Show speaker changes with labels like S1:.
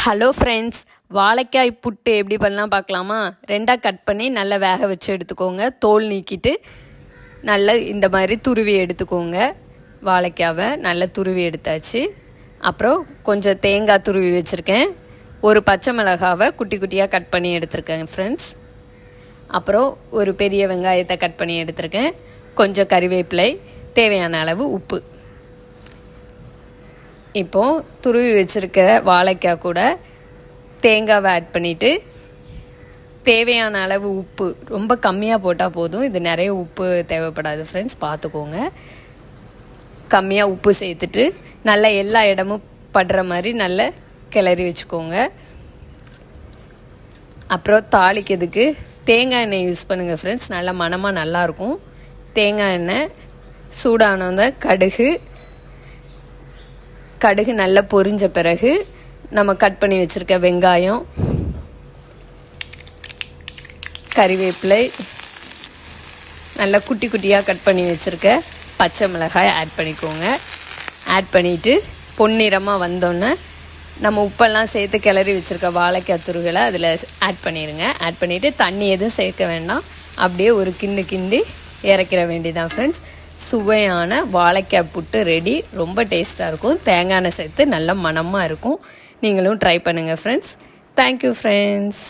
S1: Hello friends, வாழைக்காய் புட்டு எப்படி பண்ணலாம் பார்க்கலாமா? ரெண்டாக கட் பண்ணி நல்லா வேக வச்சு எடுத்துக்கோங்க. தோல் நீக்கிட்டு நல்லா இந்த மாதிரி துருவி எடுத்துக்கோங்க. வாழைக்காவை நல்லா துருவி எடுத்தாச்சு. அப்புறம் கொஞ்சம் தேங்காய் துருவி வச்சுருக்கேன். ஒரு பச்சை மிளகாவை குட்டி குட்டியாக கட் பண்ணி எடுத்துருக்கேன் ஃப்ரெண்ட்ஸ். அப்புறம் ஒரு பெரிய வெங்காயத்தை கட் பண்ணி எடுத்துருக்கேன். கொஞ்சம் கறிவேப்பிலை, தேவையான அளவு உப்பு. இப்போது துருவி வச்சுருக்கிற வாழைக்காய் கூட தேங்காவை ஆட் பண்ணிவிட்டு தேவையான அளவு உப்பு ரொம்ப கம்மியாக போட்டால் போதும். இது நிறைய உப்பு தேவைப்படாது ஃப்ரெண்ட்ஸ், பார்த்துக்கோங்க. கம்மியாக உப்பு சேர்த்துட்டு நல்லா எல்லா இடமும் படுற மாதிரி நல்லா கிளறி வச்சுக்கோங்க. அப்புறம் தாளிக்கிறதுக்கு தேங்காய் எண்ணெய் யூஸ் பண்ணுங்கள் ஃப்ரெண்ட்ஸ், நல்லா மணமாக நல்லாயிருக்கும். தேங்காய் எண்ணெய் சூடானத கடுகு நல்லா பொரிஞ்ச பிறகு நம்ம கட் பண்ணி வச்சுருக்க வெங்காயம், கறிவேப்பிலை, நல்லா குட்டி குட்டியாக கட் பண்ணி வச்சுருக்க பச்சை மிளகாய் ஆட் பண்ணிக்கோங்க. ஆட் பண்ணிவிட்டு பொன்னிறமாக வந்தோன்னே நம்ம உப்பெல்லாம் சேர்த்து கிளறி வச்சுருக்க வாழைக்காய் துருகளை அதில் ஆட் பண்ணிடுங்க. ஆட் பண்ணிவிட்டு தண்ணி எதுவும் சேர்க்க வேண்டாம், அப்படியே ஒரு கிண்டி இறக்கிற வேண்டியதான் ஃப்ரெண்ட்ஸ். சுவையான வாழைக்காய் புட்டு ரெடி. ரொம்ப டேஸ்ட்டாக இருக்கும். தேங்காய் எண்ணெய் சேர்த்து நல்ல மணமாக இருக்கும். நீங்களும் ட்ரை பண்ணுங்கள் ஃப்ரெண்ட்ஸ். Thank you friends.